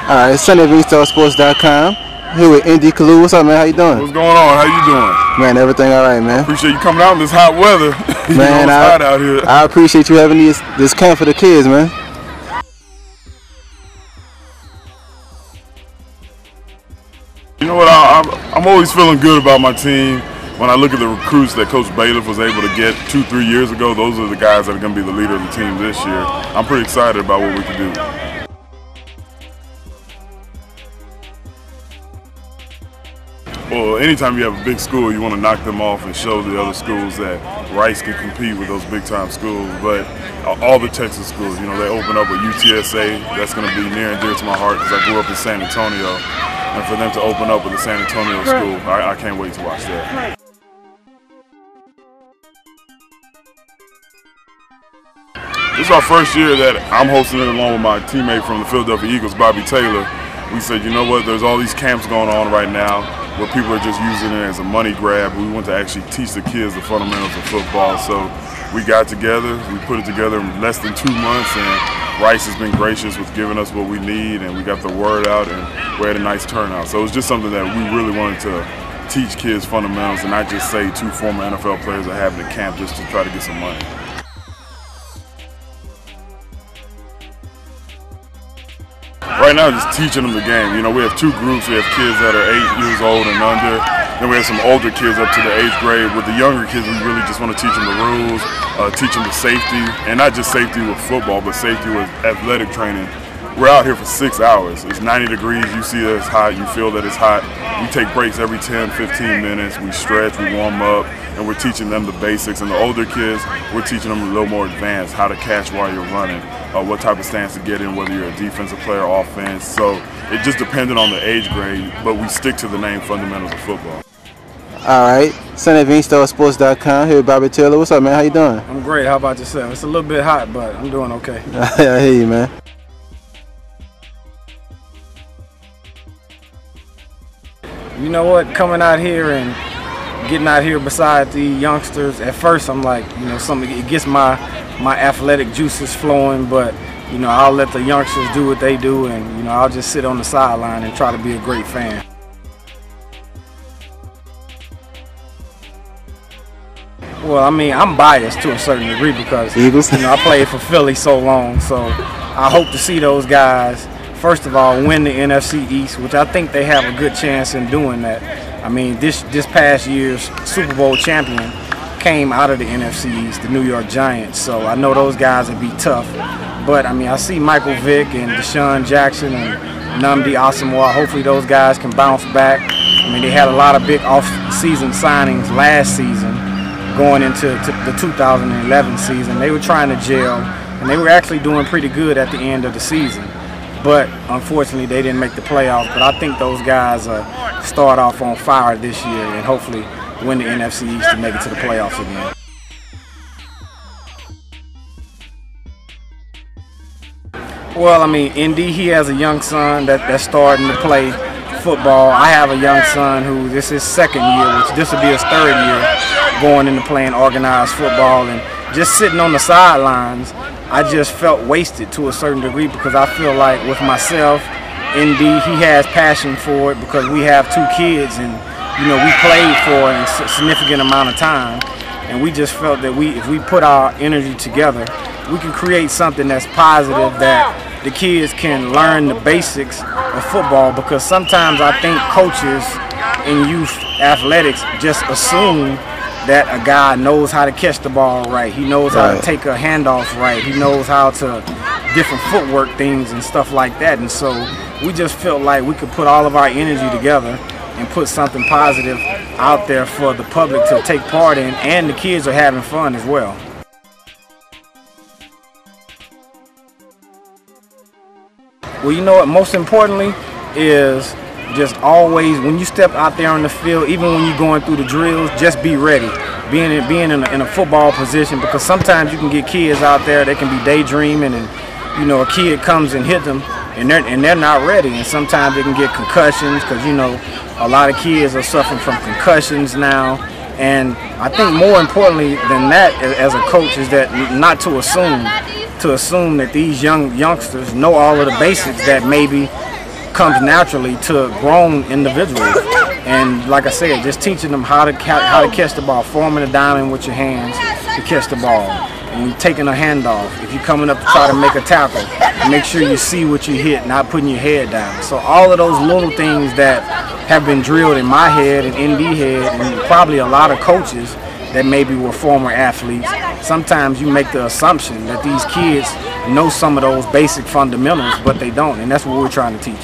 Alright, it's Sunday at Inkstarzz.com. Here with N.D Kalu. What's up, man? How you doing? What's going on? How you doing? Man, everything alright, man. Appreciate you coming out in this hot weather. Man, it's hot out here. I appreciate you having this camp for the kids, man. You know what? I'm always feeling good about my team. When I look at the recruits that Coach Bailiff was able to get 2-3 years ago, those are the guys that are going to be the leader of the team this year. I'm pretty excited about what we can do. Well, anytime you have a big school, you want to knock them off and show the other schools that Rice can compete with those big-time schools. But all the Texas schools, you know, they open up with UTSA. That's going to be near and dear to my heart because I grew up in San Antonio. And for them to open up with the San Antonio school, I can't wait to watch that. This is our first year that I'm hosting it along with my teammate from the Philadelphia Eagles, Bobby Taylor. We said, you know what, there's all these camps going on right now where people are just using it as a money grab. We want to actually teach the kids the fundamentals of football. So we got together, we put it together in less than 2 months, and Rice has been gracious with giving us what we need, and we got the word out, and we had a nice turnout. So it was just something that we really wanted to teach kids fundamentals and not just say 2 former NFL players are having a camp just to try to get some money. Right now, just teaching them the game. You know, we have 2 groups. We have kids that are 8 years old and under. Then we have some older kids up to the 8th grade. With the younger kids, we really just want to teach them the rules, teach them the safety, and not just safety with football, but safety with athletic training. We're out here for 6 hours. It's 90 degrees. You see that it's hot. You feel that it's hot. We take breaks every 10, 15 minutes. We stretch, we warm up, and we're teaching them the basics. And the older kids, we're teaching them a little more advanced, how to catch while you're running, what type of stance to get in, whether you're a defensive player or offense. So it just depended on the age grade, but we stick to the name fundamentals of football. Alright, Sunday at Inkstarzz.com. Here with Bobby Taylor. What's up, man? How you doing? I'm great. How about yourself? It's a little bit hot, but I'm doing okay. I hear you, man. You know what? Coming out here and getting out here beside the youngsters, at first I'm like, you know, it gets my athletic juices flowing, but you know, I'll let the youngsters do what they do, and you know, I'll just sit on the sideline and try to be a great fan. Well, I mean, I'm biased to a certain degree because Eagles. You know, I played for Philly so long, so I hope to see those guys, first of all, win the NFC East, which I think they have a good chance in doing that. I mean, this past year's Super Bowl champion came out of the NFC East, the New York Giants, so I know those guys would be tough. But I mean, I see Michael Vick and Deshaun Jackson and N.D Kalu. Hopefully those guys can bounce back. I mean, they had a lot of big off-season signings last season going into the 2011 season. They were trying to gel, and they were actually doing pretty good at the end of the season. But unfortunately, they didn't make the playoffs. But I think those guys start off on fire this year and hopefully win the NFC East to make it to the playoffs again. Well, I mean, N.D., he has a young son that's starting to play football. I have a young son who this is his 2nd year, which this will be his 3rd year going into playing organized football. And just sitting on the sidelines, I just felt wasted to a certain degree because I feel like with myself, N.D., he has passion for it because we have 2 kids and, you know, we played for a significant amount of time, and we just felt that if we put our energy together, we can create something that's positive, that the kids can learn the basics of football, because sometimes I think coaches in youth athletics just assume that a guy knows how to catch the ball right, he knows how to take a handoff right, he knows how to different footwork things and stuff like that. And so we just felt like we could put all of our energy together and put something positive out there for the public to take part in, and the kids are having fun as well. Well, you know what, most importantly is just always, when you step out there on the field, even when you're going through the drills, just be ready. Being in a football position, because sometimes you can get kids out there, they can be daydreaming, and you know, a kid comes and hit them and they're not ready, and sometimes they can get concussions, because you know, a lot of kids are suffering from concussions now. And I think more importantly than that as a coach is that not to assume that these youngsters know all of the basics that maybe comes naturally to grown individuals. And like I said, just teaching them how to catch the ball, forming a diamond with your hands to catch the ball, and taking a handoff. If you're coming up to try to make a tackle, make sure you see what you hit, not putting your head down. So all of those little things that have been drilled in my head and ND head, and probably a lot of coaches that maybe were former athletes, sometimes you make the assumption that these kids know some of those basic fundamentals, but they don't, and that's what we're trying to teach.